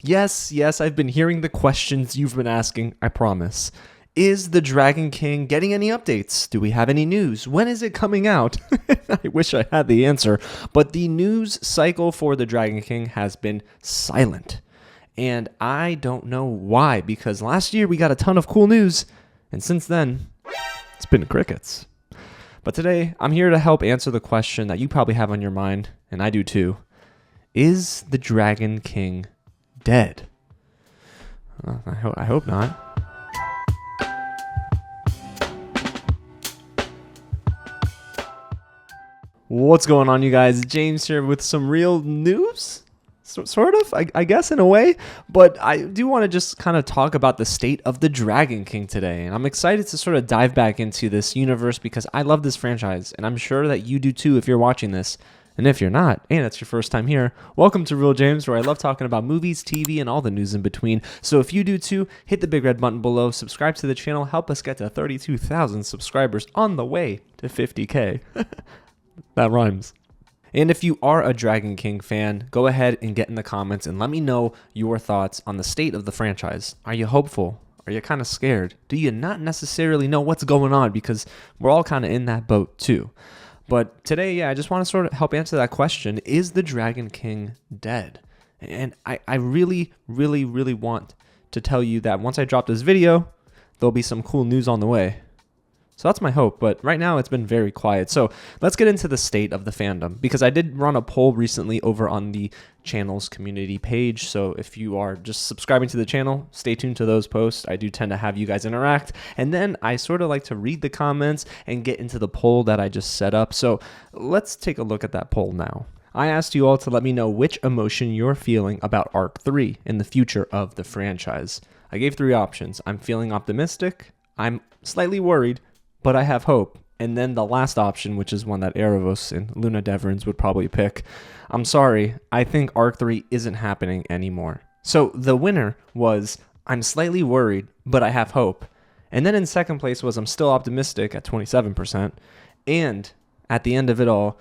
Yes, I've been hearing the questions you've been asking, I promise. Is the Dragon King getting any updates? Do we have any news? When is it coming out? I wish I had the answer, but the news cycle for the Dragon King has been silent. And I don't know why, because last year we got a ton of cool news, and since then, it's been crickets. But today, I'm here to help answer the question that you probably have on your mind, and I do too. Is the Dragon King dead? I hope not. What's going on, you guys? James here with some real news? Sort of, I guess, in a way. But I do want to just kind of talk about the state of the Dragon King today. And I'm excited to sort of dive back into this universe because I love this franchise. And I'm sure that you do too if you're watching this. And if you're not, and it's your first time here, welcome to Real James, where I love talking about movies, TV, and all the news in between. So if you do too, hit the big red button below, subscribe to the channel, help us get to 32,000 subscribers on the way to 50K. That rhymes. And if you are a Dragon King fan, go ahead and get in the comments and let me know your thoughts on the state of the franchise. Are you hopeful? Are you kind of scared? Do you not necessarily know what's going on? Because we're all kind of in that boat too. But today, I just want to sort of help answer that question. Is the Dragon King dead? And I really want to tell you that once I drop this video, there'll be some cool news on the way. So that's my hope, but right now it's been very quiet. So let's get into the state of the fandom, because I did run a poll recently over on the channel's community page. So if you are just subscribing to the channel, stay tuned to those posts. I do tend to have you guys interact. And then I sort of like to read the comments and get into the poll that I just set up. So let's take a look at that poll now. I asked you all to let me know which emotion you're feeling about Arc 3 and the future of the franchise. I gave 3 options. I'm feeling optimistic, I'm slightly worried, but I have hope. And then the last option, which is one that Aaravos and Luna Deverins would probably pick. I'm sorry, I think Arc 3 isn't happening anymore. So the winner was, I'm slightly worried, but I have hope. And then in second place was, I'm still optimistic at 27%. And at the end of it all,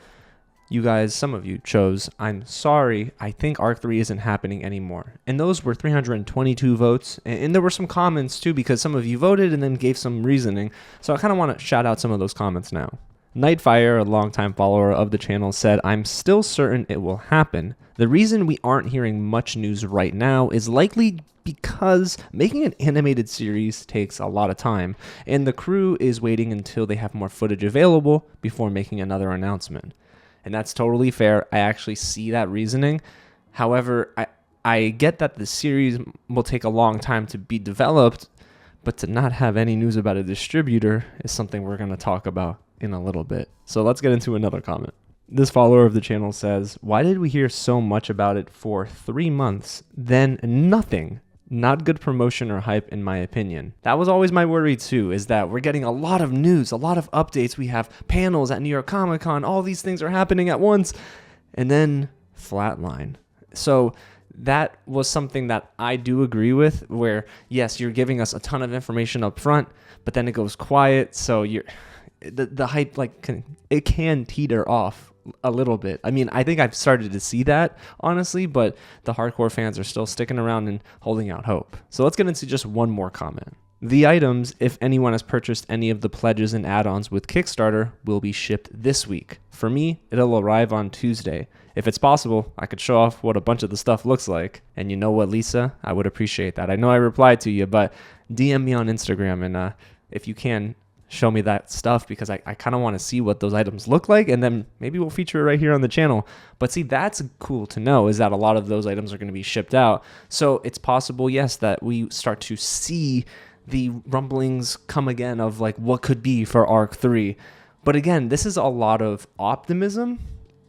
you guys, some of you chose, I'm sorry, I think Arc 3 isn't happening anymore. And those were 322 votes. And there were some comments too, because some of you voted and then gave some reasoning. So I kind of want to shout out some of those comments now. Nightfire, a longtime follower of the channel, said, I'm still certain it will happen. The reason we aren't hearing much news right now is likely because making an animated series takes a lot of time, and the crew is waiting until they have more footage available before making another announcement. And that's totally fair. I actually see that reasoning. However, I get that the series will take a long time to be developed, but to not have any news about a distributor is something we're going to talk about in a little bit. So let's get into another comment. This follower of the channel says, why did we hear so much about it for 3 months, then nothing? Not good promotion or hype, in my opinion. That was always my worry too, is that we're getting a lot of news, a lot of updates. We have panels at New York Comic Con. All these things are happening at once. And then flatline. So that was something that I do agree with, where yes, you're giving us a ton of information up front, but then it goes quiet. So the hype it can teeter off a little bit. I mean, I think I've started to see that, honestly, but the hardcore fans are still sticking around and holding out hope. So let's get into just one more comment. The items, if anyone has purchased any of the pledges and add-ons with Kickstarter, will be shipped this week. For me, it'll arrive on Tuesday. If it's possible, I could show off what a bunch of the stuff looks like. And you know what, Lisa? I would appreciate that. I know I replied to you, but DM me on Instagram, and if you can, show me that stuff, because I kind of want to see what those items look like, and then maybe we'll feature it right here on the channel. But see, that's cool to know, is that a lot of those items are going to be shipped out. So it's possible, yes, that we start to see the rumblings come again of like what could be for Arc 3. But again, this is a lot of optimism,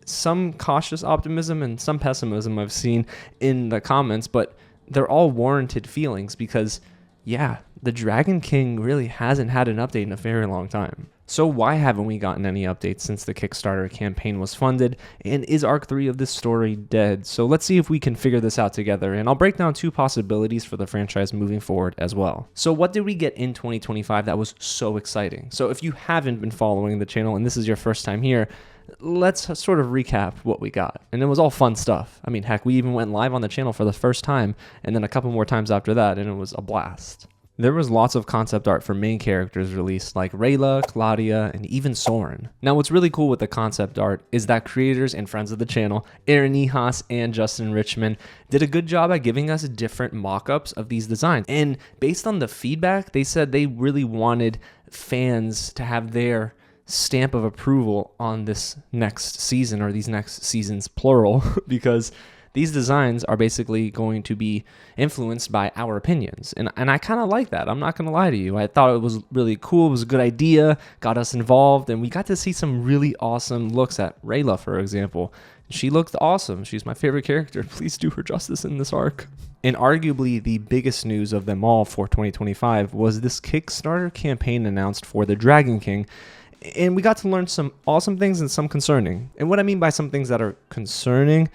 some cautious optimism and some pessimism I've seen in the comments, but they're all warranted feelings, because yeah, the Dragon King really hasn't had an update in a very long time. So why haven't we gotten any updates since the Kickstarter campaign was funded? And is Arc 3 of this story dead? So let's see if we can figure this out together, and I'll break down 2 possibilities for the franchise moving forward as well. So what did we get in 2025 that was so exciting? So if you haven't been following the channel and this is your first time here, let's sort of recap what we got. And it was all fun stuff. I mean, heck, we even went live on the channel for the first time and then a couple more times after that, and it was a blast. There was lots of concept art for main characters released, like Rayla, Claudia, and even Soren. Now, what's really cool with the concept art is that creators and friends of the channel, Ehasz and Justin Richmond, did a good job at giving us different mock-ups of these designs. And based on the feedback, they said they really wanted fans to have their stamp of approval on this next season, or these next seasons plural, because these designs are basically going to be influenced by our opinions. And I kind of like that. I'm not going to lie to you. I thought it was really cool. It was a good idea, got us involved, and we got to see some really awesome looks at Rayla, for example. She looked awesome. She's my favorite character. Please do her justice in this arc. And arguably the biggest news of them all for 2025 was this Kickstarter campaign announced for the Dragon King. And we got to learn some awesome things and some concerning. And what I mean by some things that are concerning,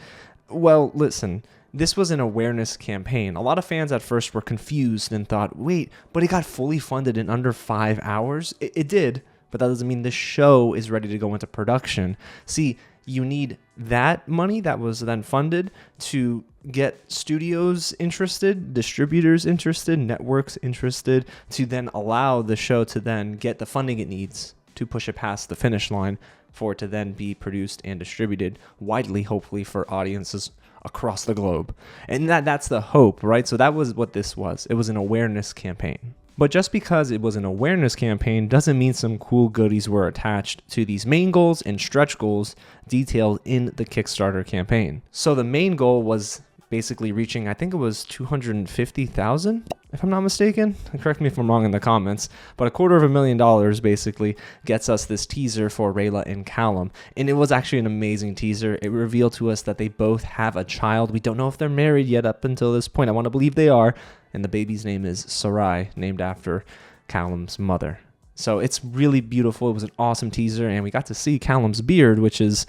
well, listen, this was an awareness campaign. A lot of fans at first were confused and thought, wait, but it got fully funded in under 5 hours? It did, but that doesn't mean the show is ready to go into production. See, you need that money that was then funded to get studios interested, distributors interested, networks interested, to then allow the show to then get the funding it needs to push it past the finish line, for it to then be produced and distributed widely, hopefully, for audiences across the globe. And that's the hope, right? So that was what this was. It was an awareness campaign. But just because it was an awareness campaign doesn't mean some cool goodies were attached to these main goals and stretch goals detailed in the Kickstarter campaign. So the main goal was basically reaching, I think it was 250,000, if I'm not mistaken. Correct me if I'm wrong in the comments, but $250,000 basically gets us this teaser for Rayla and Callum. And it was actually an amazing teaser. It revealed to us that they both have a child. We don't know if they're married yet up until this point. I want to believe they are. And the baby's name is Sarai, named after Callum's mother. So it's really beautiful. It was an awesome teaser, and we got to see Callum's beard, which is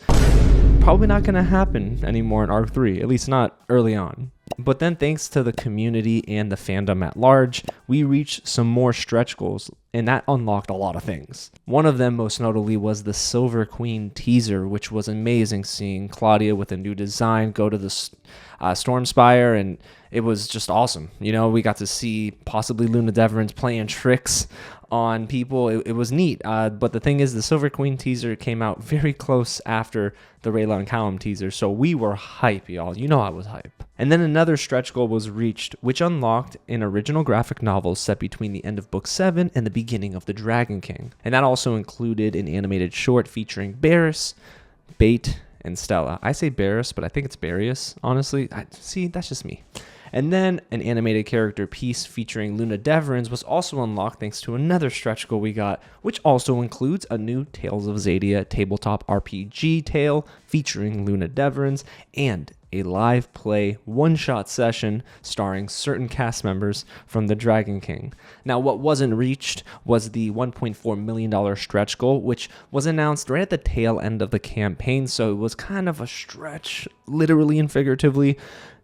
probably not going to happen anymore in Arc 3, at least not early on. But then thanks to the community and the fandom at large, we reached some more stretch goals, and that unlocked a lot of things. One of them, most notably, was the Silver Queen teaser, which was amazing, seeing Claudia with a new design go to the Stormspire, and it was just awesome. You know, we got to see possibly Luna Deverin's playing tricks on people. It was neat. But the thing is, the Silver Queen teaser came out very close after the Rayla and Callum teaser, so we were hype, y'all. You know I was hype. And then another stretch goal was reached, which unlocked an original graphic novel set between the end of Book 7 and the beginning of The Dragon King. And that also included an animated short featuring Barris, Bait, and Stella. I say Barris, but I think it's Barrius, honestly. See, that's just me. And then an animated character piece featuring Luna Deverin's was also unlocked thanks to another stretch goal we got, which also includes a new Tales of Xadia tabletop RPG tale featuring Luna Deverin's and a live play one-shot session starring certain cast members from The Dragon King. Now, what wasn't reached was the $1.4 million stretch goal, which was announced right at the tail end of the campaign, so it was kind of a stretch, literally and figuratively,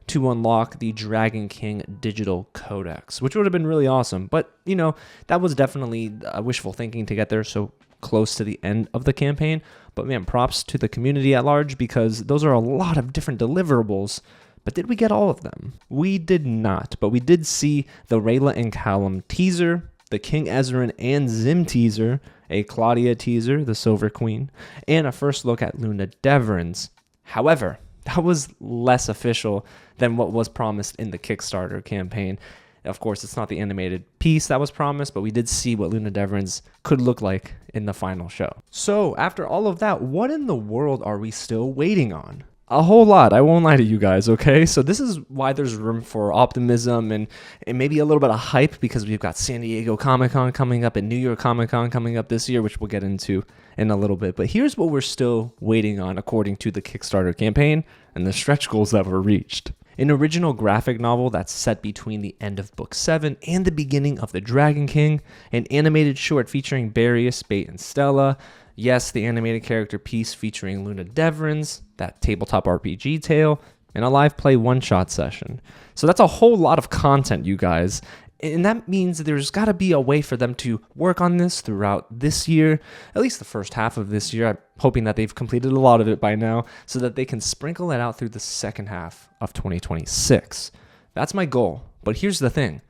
to unlock the Dragon King digital codex, which would have been really awesome. But, you know, that was definitely wishful thinking to get there so close to the end of the campaign. But man, props to the community at large, because those are a lot of different deliverables. But did we get all of them? We did not, but we did see the Rayla and Callum teaser, the King Ezran and Zim teaser, a Claudia teaser, the Silver Queen, and a first look at Luna Deverin's. However, that was less official than what was promised in the Kickstarter campaign. Of course, it's not the animated piece that was promised, but we did see what Luna Deverin's could look like in the final show. So, after all of that, what in the world are we still waiting on? A whole lot. I won't lie to you guys, okay? So this is why there's room for optimism and maybe a little bit of hype, because we've got San Diego Comic-Con coming up and New York Comic-Con coming up this year, which we'll get into in a little bit. But here's what we're still waiting on according to the Kickstarter campaign and the stretch goals that were reached. an original graphic novel that's set between the end of Book 7 and the beginning of The Dragon King, an animated short featuring Barrius, Bait, and Stella, yes, the animated character piece featuring Luna Devrins, that tabletop RPG tale, and a live play one-shot session. So that's a whole lot of content, you guys. And that means there's got to be a way for them to work on this throughout this year, at least the first half of this year. I'm hoping that they've completed a lot of it by now so that they can sprinkle it out through the second half of 2026. That's my goal. But here's the thing.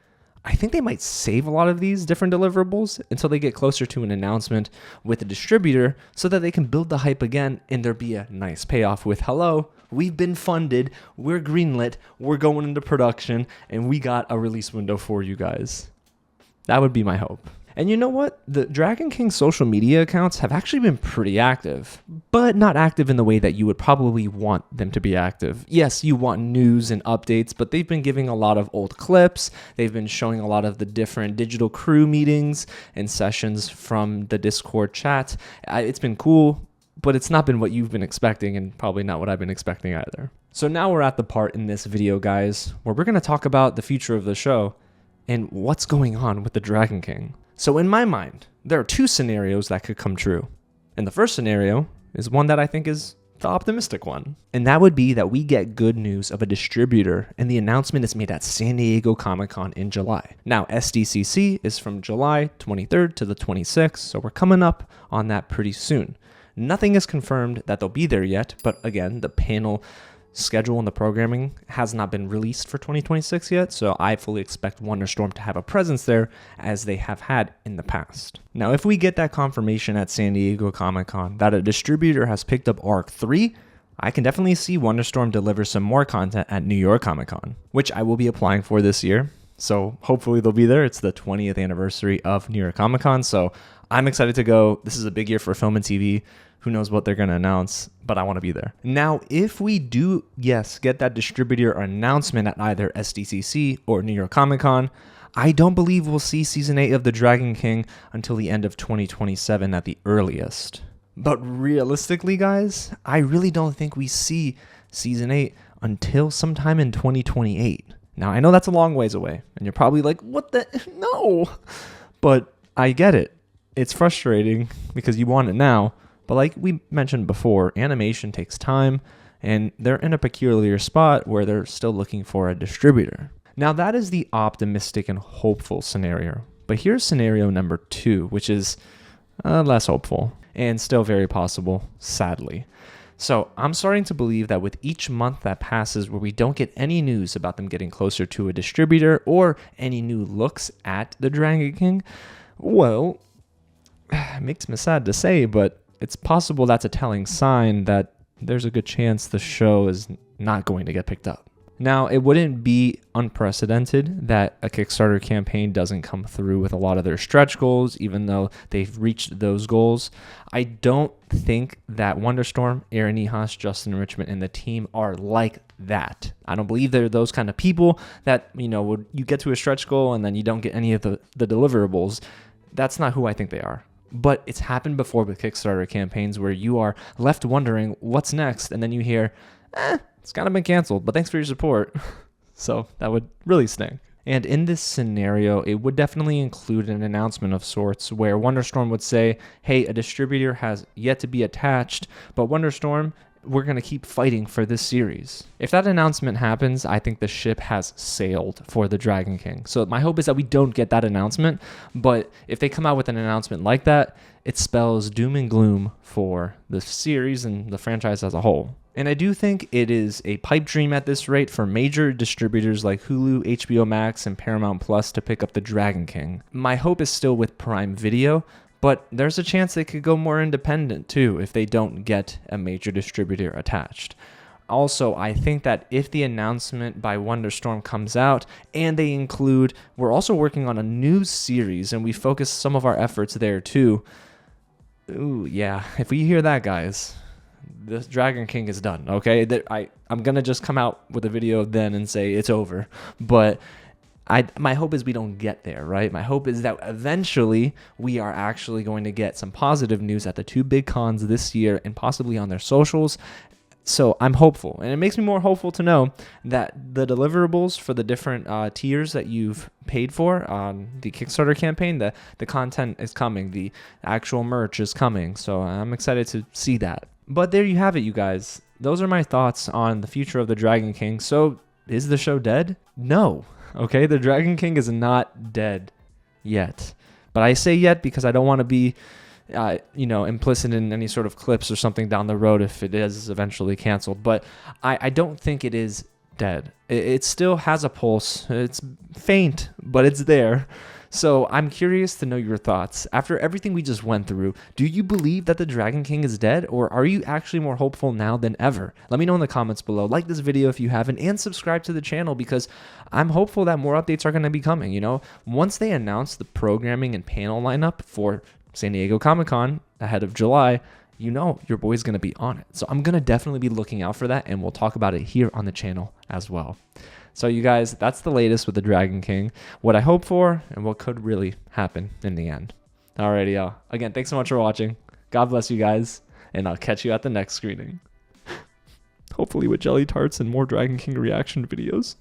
I think they might save a lot of these different deliverables until they get closer to an announcement with the distributor so that they can build the hype again and there be a nice payoff with, hello, we've been funded, we're greenlit, we're going into production, and we got a release window for you guys. That would be my hope. And you know what? The Dragon King social media accounts have actually been pretty active, but not active in the way that you would probably want them to be active. Yes, you want news and updates, but they've been giving a lot of old clips. They've been showing a lot of the different digital crew meetings and sessions from the Discord chat. It's been cool, but it's not been what you've been expecting and probably not what I've been expecting either. So now we're at the part in this video, guys, where we're going to talk about the future of the show and what's going on with the Dragon King. So in my mind, there are two scenarios that could come true. And the first scenario is one that I think is the optimistic one. And that would be that we get good news of a distributor and the announcement is made at San Diego Comic-Con in July. Now, SDCC is from July 23rd to the 26th, so we're coming up on that pretty soon. Nothing is confirmed that they'll be there yet, but again, the panel schedule and the programming has not been released for 2026 yet, so I fully expect Wonderstorm to have a presence there as they have had in the past. Now, if we get that confirmation at San Diego Comic-Con that a distributor has picked up Arc 3, I can definitely see Wonderstorm deliver some more content at New York Comic-Con, which I will be applying for this year. So hopefully they'll be there. It's the 20th anniversary of New York Comic-Con, so I'm excited to go. This is a big year for film and TV. Who knows what they're going to announce, but I want to be there. Now, if we do, yes, get that distributor announcement at either SDCC or New York Comic-Con, I don't believe we'll see Season 8 of The Dragon King until the end of 2027 at the earliest. But realistically, guys, I really don't think we see Season 8 until sometime in 2028. Now, I know that's a long ways away, and you're probably like, what the? No! But I get it. It's frustrating because you want it now. But like we mentioned before, animation takes time, and they're in a peculiar spot where they're still looking for a distributor. Now, that is the optimistic and hopeful scenario. But here's scenario number 2, which is less hopeful and still very possible, sadly. So I'm starting to believe that with each month that passes where we don't get any news about them getting closer to a distributor or any new looks at the Dragon King, well, it makes me sad to say, but it's possible that's a telling sign that there's a good chance the show is not going to get picked up. Now, it wouldn't be unprecedented that a Kickstarter campaign doesn't come through with a lot of their stretch goals, even though they've reached those goals. I don't think that Wonderstorm, Aaron Ehasz, Justin Richmond, and the team are like that. I don't believe they're those kind of people that, you get to a stretch goal and then you don't get any of the deliverables. That's not who I think they are. But it's happened before with Kickstarter campaigns where you are left wondering what's next, and then you hear, it's kind of been canceled, but thanks for your support. So that would really stink. And in this scenario, it would definitely include an announcement of sorts where Wonderstorm would say, hey, a distributor has yet to be attached, but Wonderstorm, we're going to keep fighting for this series. If that announcement happens, I think the ship has sailed for the Dragon King. So my hope is that we don't get that announcement, but if they come out with an announcement like that, it spells doom and gloom for the series and the franchise as a whole. And I do think it is a pipe dream at this rate for major distributors like Hulu, HBO Max, and Paramount Plus to pick up the Dragon King. My hope is still with Prime Video, but there's a chance they could go more independent too if they don't get a major distributor attached. Also, I think that if the announcement by Wonderstorm comes out and they include, we're also working on a new series and we focus some of our efforts there too. Ooh, yeah, if we hear that, guys, the Dragon King is done, okay? I'm going to just come out with a video then and say it's over, but my hope is we don't get there, right? My hope is that eventually we are actually going to get some positive news at the two big cons this year and possibly on their socials So I'm hopeful, and it makes me more hopeful to know that the deliverables for the different tiers that you've paid for on the Kickstarter campaign, the content is coming, the actual merch is coming. So I'm excited to see that. But there you have it, you guys. Those are my thoughts on the future of the Dragon King. So is the show dead? No. Okay, the Dragon King is not dead yet. But I say yet because I don't want to be implicit in any sort of clips or something down the road if it is eventually canceled. But I don't think it is dead. It still has a pulse. It's faint, but it's there. So I'm curious to know your thoughts. After everything we just went through, do you believe that the Dragon King is dead, or are you actually more hopeful now than ever? Let me know in the comments below. Like this video if you haven't, and subscribe to the channel because I'm hopeful that more updates are going to be coming. Once they announce the programming and panel lineup for San Diego Comic-Con ahead of July, your boy's going to be on it. So I'm going to definitely be looking out for that, and we'll talk about it here on the channel as well. So you guys, that's the latest with the Dragon King, what I hope for, and what could really happen in the end. Alrighty, y'all. Again, thanks so much for watching. God bless you guys, and I'll catch you at the next screening. Hopefully with jelly tarts and more Dragon King reaction videos.